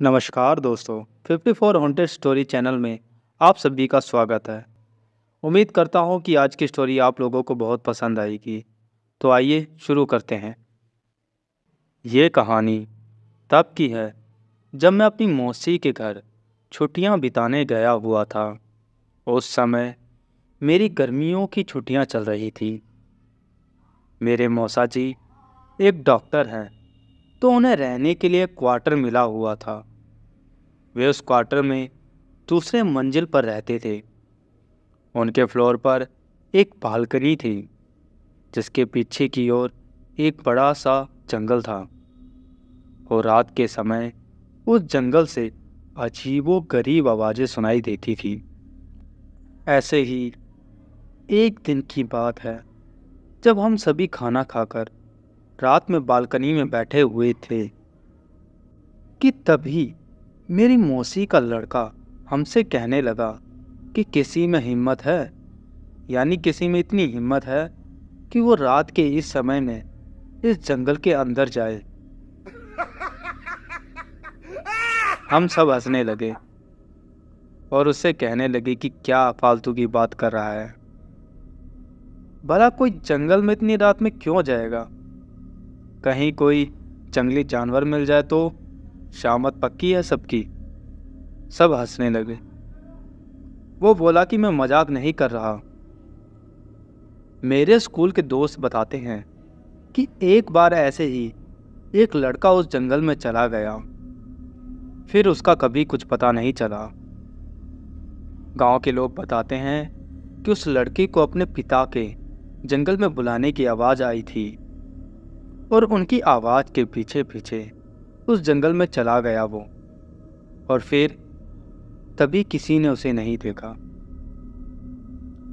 नमस्कार दोस्तों, 54 haunted story channel में आप सभी का स्वागत है। उम्मीद करता हूँ कि आज की स्टोरी आप लोगों को बहुत पसंद आएगी। तो आइए शुरू करते हैं। ये कहानी तब की है जब मैं अपनी मौसी के घर छुट्टियाँ बिताने गया हुआ था। उस समय मेरी गर्मियों की छुट्टियाँ चल रही थी। मेरे मौसा जी एक डॉक्टर हैं, तो उन्हें रहने के लिए क्वार्टर मिला हुआ था। वे उस क्वार्टर में दूसरे मंजिल पर रहते थे। उनके फ्लोर पर एक बालकनी थी, जिसके पीछे की ओर एक बड़ा सा जंगल था। और रात के समय उस जंगल से अजीबो गरीब आवाज़ें सुनाई देती थी। ऐसे ही एक दिन की बात है, जब हम सभी खाना खाकर रात में बालकनी में बैठे हुए थे कि तभी मेरी मौसी का लड़का हमसे कहने लगा कि किसी में हिम्मत है, यानी किसी में इतनी हिम्मत है कि वो रात के इस समय में इस जंगल के अंदर जाए। हम सब हंसने लगे और उससे कहने लगे कि क्या फालतू की बात कर रहा है। भला कोई जंगल में इतनी रात में क्यों जाएगा? कहीं कोई जंगली जानवर मिल जाए तो शामत पक्की है सबकी। सब हंसने लगे। वो बोला कि मैं मजाक नहीं कर रहा। मेरे स्कूल के दोस्त बताते हैं कि एक बार ऐसे ही एक लड़का उस जंगल में चला गया, फिर उसका कभी कुछ पता नहीं चला। गांव के लोग बताते हैं कि उस लड़के को अपने पिता के जंगल में बुलाने की आवाज़ आई थी और उनकी आवाज़ के पीछे पीछे उस जंगल में चला गया वो, और फिर तभी किसी ने उसे नहीं देखा।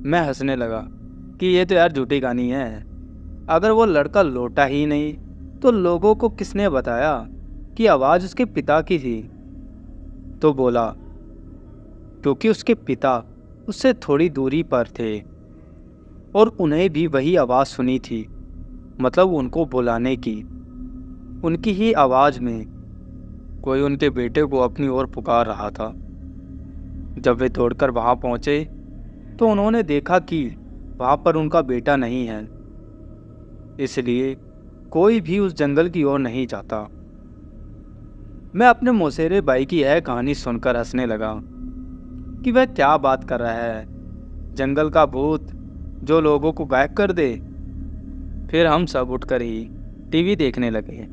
मैं हंसने लगा कि ये तो यार झूठी कहानी है। अगर वो लड़का लौटा ही नहीं तो लोगों को किसने बताया कि आवाज़ उसके पिता की थी? तो बोला क्योंकि उसके पिता उससे थोड़ी दूरी पर थे और उन्हें भी वही आवाज़ सुनी थी, मतलब उनको बुलाने की। उनकी ही आवाज़ में कोई उनके बेटे को अपनी ओर पुकार रहा था। जब वे दौड़कर वहाँ पहुँचे तो उन्होंने देखा कि वहाँ पर उनका बेटा नहीं है, इसलिए कोई भी उस जंगल की ओर नहीं जाता। मैं अपने मौसेरे भाई की यह कहानी सुनकर हंसने लगा कि वह क्या बात कर रहा है, जंगल का भूत जो लोगों को गायब कर दे। फिर हम सब उठकर ही टीवी देखने लगे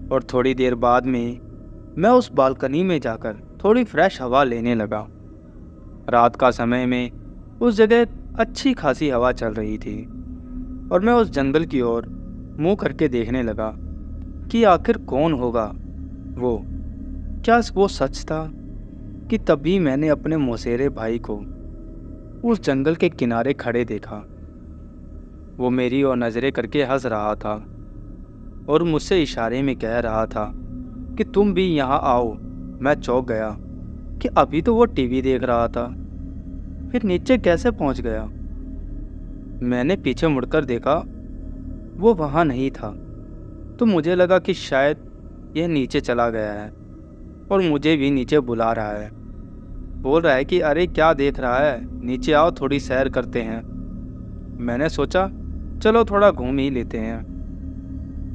और थोड़ी देर बाद में मैं उस बालकनी में जाकर थोड़ी फ्रेश हवा लेने लगा। रात का समय में उस जगह अच्छी खासी हवा चल रही थी और मैं उस जंगल की ओर मुंह करके देखने लगा कि आखिर कौन होगा वो। क्या वो सच था? कि तभी मैंने अपने मौसेरे भाई को उस जंगल के किनारे खड़े देखा। वो मेरी ओर नज़रें करके हंस रहा था और मुझसे इशारे में कह रहा था कि तुम भी यहाँ आओ। मैं चौंक गया कि अभी तो वो टीवी देख रहा था, फिर नीचे कैसे पहुँच गया। मैंने पीछे मुड़कर देखा, वो वहाँ नहीं था। तो मुझे लगा कि शायद यह नीचे चला गया है और मुझे भी नीचे बुला रहा है। बोल रहा है कि अरे क्या देख रहा है, नीचे आओ थोड़ी सैर करते हैं। मैंने सोचा चलो थोड़ा घूम ही लेते हैं।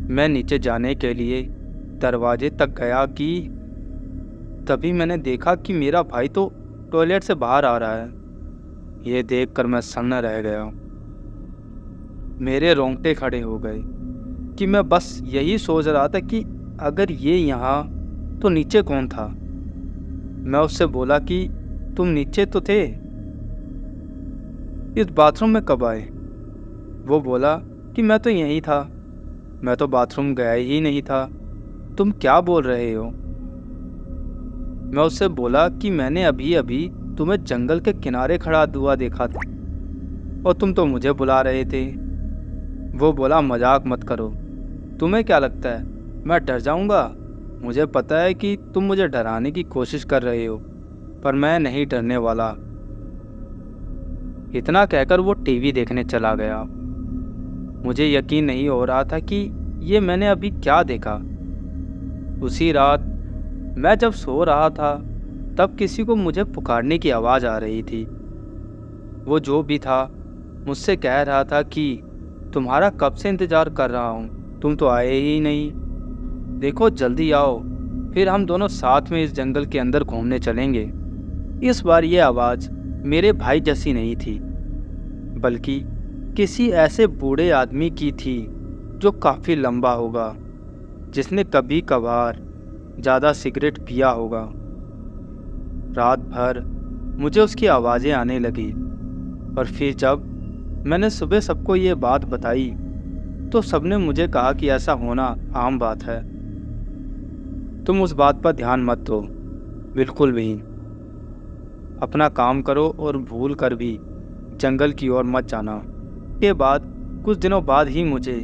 मैं नीचे जाने के लिए दरवाजे तक गया कि तभी मैंने देखा कि मेरा भाई तो टॉयलेट से बाहर आ रहा है। ये देखकर मैं सन्न रह गया। मेरे रोंगटे खड़े हो गए कि मैं बस यही सोच रहा था कि अगर ये यहाँ तो नीचे कौन था। मैं उससे बोला कि तुम नीचे तो थे, इस बाथरूम में कब आए? वो बोला कि मैं तो यहीं था, मैं तो बाथरूम गया ही नहीं था। तुम क्या बोल रहे हो? मैं उससे बोला कि मैंने अभी अभी तुम्हें जंगल के किनारे खड़ा हुआ देखा था और तुम तो मुझे बुला रहे थे। वो बोला मजाक मत करो, तुम्हें क्या लगता है मैं डर जाऊंगा? मुझे पता है कि तुम मुझे डराने की कोशिश कर रहे हो, पर मैं नहीं डरने वाला। इतना कहकर वो टीवी देखने चला गया। मुझे यकीन नहीं हो रहा था कि ये मैंने अभी क्या देखा। उसी रात मैं जब सो रहा था तब किसी को मुझे पुकारने की आवाज़ आ रही थी। वो जो भी था मुझसे कह रहा था कि तुम्हारा कब से इंतज़ार कर रहा हूँ, तुम तो आए ही नहीं। देखो जल्दी आओ, फिर हम दोनों साथ में इस जंगल के अंदर घूमने चलेंगे। इस बार ये आवाज़ मेरे भाई जैसी नहीं थी, बल्कि किसी ऐसे बूढ़े आदमी की थी जो काफ़ी लंबा होगा, जिसने कभी कभार ज़्यादा सिगरेट पिया होगा। रात भर मुझे उसकी आवाज़ें आने लगी, और फिर जब मैंने सुबह सबको ये बात बताई तो सबने मुझे कहा कि ऐसा होना आम बात है। तुम उस बात पर ध्यान मत दो, बिल्कुल भी। अपना काम करो और भूल कर भी जंगल की ओर मत जाना। के बाद कुछ दिनों बाद ही मुझे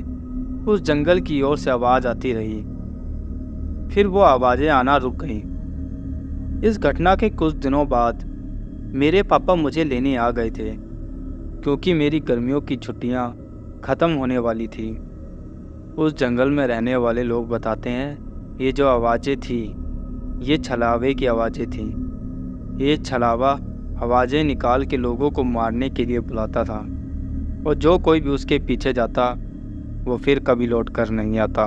उस जंगल की ओर से आवाज़ आती रही, फिर वो आवाज़ें आना रुक गईं। इस घटना के कुछ दिनों बाद मेरे पापा मुझे लेने आ गए थे, क्योंकि मेरी गर्मियों की छुट्टियां ख़त्म होने वाली थी। उस जंगल में रहने वाले लोग बताते हैं ये जो आवाज़ें थी ये छलावे की आवाज़ें थीं। ये छलावा आवाज़ें निकाल के लोगों को मारने के लिए बुलाता था, और जो कोई भी उसके पीछे जाता वो फिर कभी लौट कर नहीं आता।